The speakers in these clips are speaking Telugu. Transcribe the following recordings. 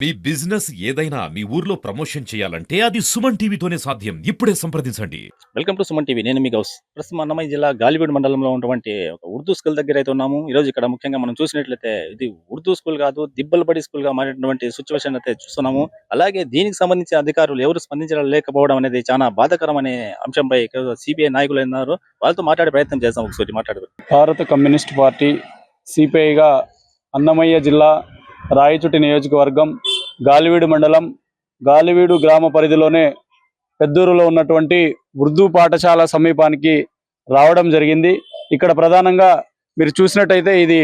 మీ బిజినెస్ ఏదైనా మీ ఊర్లో ప్రమోషన్ చేయాలంటే అది సుమన్ టీవీతోనే సాధ్యం. ఇప్పుడే సంప్రదించండి. Welcome to Suman TV. నేను మీ గౌస్. ప్రస్తుతం అన్నమయ్య జిల్లా గాలివీడు మండలంలో ఉన్నటువంటి ఒక ఉర్దూ స్కూల్ దగ్గర అయితే ఉన్నాము. ఈ రోజు ఇక్కడ ముఖ్యంగా మనం చూసినట్లయితే ఇది ఉర్దూ స్కూల్ కాదు, దిబ్బలబడి స్కూల్ గా మారినటువంటి సిచ్యువేషన్ అయితే చూస్తున్నాము. అలాగే దీనికి సంబంధించిన అధికారులు ఎవరు స్పందించలేకపోవడం అనేది చాలా బాధాకరం అనే అంశంపై సిపిఐ నాయకులు ఉన్నారు. వాళ్ళతో మాట్లాడే ప్రయత్నం చేస్తాం. ఒకసారి మాట్లాడదు. భారత కమ్యూనిస్ట్ పార్టీ సిపిఐగా అన్నమయ్య జిల్లా రాయచుటి నియోజకవర్గం గాలివీడు మండలం గాలివీడు గ్రామ పరిధిలోనే పెద్దూరులో ఉన్నటువంటి ఉర్దూ పాఠశాల సమీపానికి రావడం జరిగింది. ఇక్కడ ప్రధానంగా మీరు చూసినట్టయితే ఇది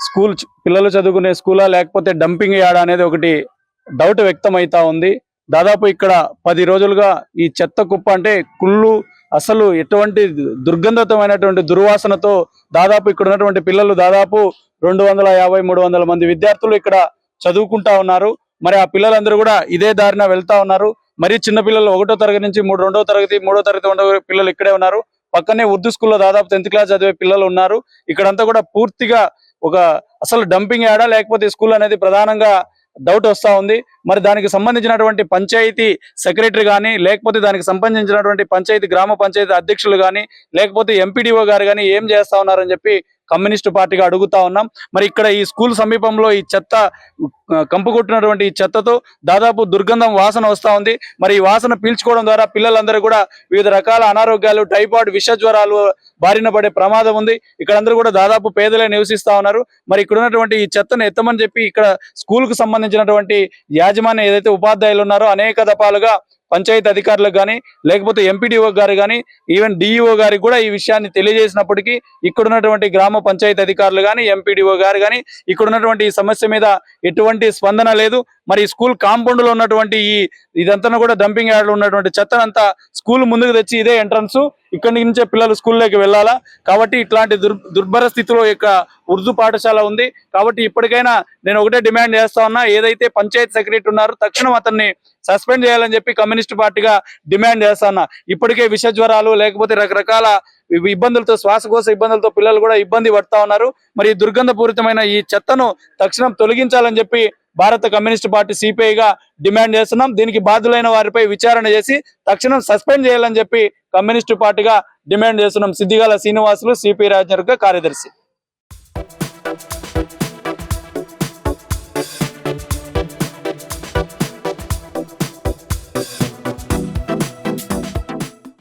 స్కూల్, పిల్లలు చదువుకునే స్కూలా లేకపోతే డంపింగ్ యార్డ్ అనేది ఒకటి డౌట్ వ్యక్తమవుతా ఉంది. దాదాపు ఇక్కడ 10 రోజులుగా ఈ చెత్త కుప్ప అంటే కుళ్ళు, అసలు ఎటువంటి దుర్గంధమైనటువంటి దుర్వాసనతో దాదాపు ఇక్కడ ఉన్నటువంటి పిల్లలు దాదాపు 250-300 మంది విద్యార్థులు ఇక్కడ చదువుకుంటా ఉన్నారు. మరి ఆ పిల్లలందరూ కూడా ఇదే దారిన వెళ్తా ఉన్నారు. మరి చిన్న పిల్లలు 1వ తరగతి నుంచి 2వ తరగతి 3వ తరగతి పిల్లలు ఇక్కడే ఉన్నారు. పక్కనే ఉర్దూ స్కూల్లో దాదాపు 10th క్లాస్ చదివే పిల్లలు ఉన్నారు. ఇక్కడంతా కూడా పూర్తిగా ఒక అసలు డంపింగ్ యాడా లేకపోతే స్కూల్ అనేది ప్రధానంగా డౌట్ వస్తా ఉంది. మరి దానికి సంబంధించినటువంటి పంచాయతీ సెక్రటరీ కానీ లేకపోతే దానికి సంబంధించినటువంటి పంచాయతీ గ్రామ పంచాయతీ అధ్యక్షులు కానీ లేకపోతే ఎంపీడీఓ గారు కానీ ఏం చేస్తా ఉన్నారని చెప్పి కమ్యూనిస్టు పార్టీగా అడుగుతా ఉన్నాం. మరి ఇక్కడ ఈ స్కూల్ సమీపంలో ఈ చెత్త కంపు కొట్టినటువంటి ఈ చెత్తతో దాదాపు దుర్గంధం వాసన వస్తూ ఉంది. మరి ఈ వాసన పీల్చుకోవడం ద్వారా పిల్లలందరూ కూడా వివిధ రకాల అనారోగ్యాలు, టైఫాయిడ్, విష జ్వరాలు బారిన పడే ప్రమాదం ఉంది. ఇక్కడ అందరూ కూడా దాదాపు పేదలే నివసిస్తా ఉన్నారు. మరి ఇక్కడ ఉన్నటువంటి ఈ చెత్తను ఎత్తమని చెప్పి ఇక్కడ స్కూల్ కు సంబంధించినటువంటి యాజమాన్యం ఏదైతే ఉపాధ్యాయులు ఉన్నారో అనేక దఫాలుగా పంచాయతీ అధికారులకు కానీ లేకపోతే ఎంపీడీఓ గారు కానీ ఈవెన్ డిఈఓ గారికి కూడా ఈ విషయాన్ని తెలియజేసినప్పటికీ ఇక్కడ ఉన్నటువంటి గ్రామ పంచాయతీ అధికారులు కానీ ఎంపీడీఓ గారు కానీ ఇక్కడ ఉన్నటువంటి ఈ సమస్య మీద ఎటువంటి స్పందన లేదు. మరి స్కూల్ కాంపౌండ్ లో ఉన్నటువంటి ఇదంతా కూడా డంపింగ్ యార్డ్ లో ఉన్నటువంటి చెత్తనంతా స్కూల్ ముందుకు తెచ్చి ఇదే ఎంట్రన్స్, ఇక్కడి నుంచే పిల్లలు స్కూల్లోకి వెళ్ళాలా. కాబట్టి ఇట్లాంటి దుర్భర స్థితిలో యొక్క ఉర్దూ పాఠశాల ఉంది. కాబట్టి ఇప్పటికైనా నేను ఒకటే డిమాండ్ చేస్తా ఉన్నా, ఏదైతే పంచాయతీ సెక్రటరీ ఉన్నారో తక్షణం అతన్ని సస్పెండ్ చేయాలని చెప్పి కమ్యూనిస్ట్ పార్టీగా డిమాండ్ చేస్తా ఉన్నా. ఇప్పటికే విష జ్వరాలు లేకపోతే రకరకాల ఇబ్బందులతో, శ్వాసకోశ ఇబ్బందులతో పిల్లలు కూడా ఇబ్బంది పడతా ఉన్నారు. మరి దుర్గంధపూరితమైన ఈ చెత్తను తక్షణం తొలగించాలని చెప్పి భారత కమ్యూనిస్ట్ పార్టీ సిపిఐగా డిమాండ్ చేస్తున్నాం. దీనికి బాధ్యులైన వారిపై విచారణ చేసి తక్షణం సస్పెండ్ చేయాలని చెప్పి కమ్యూనిస్టు పార్టీగా డిమాండ్ చేస్తున్నాం. సిద్దిగాల శ్రీనివాసులు, సిపి రాజనర్గ కార్యదర్శి.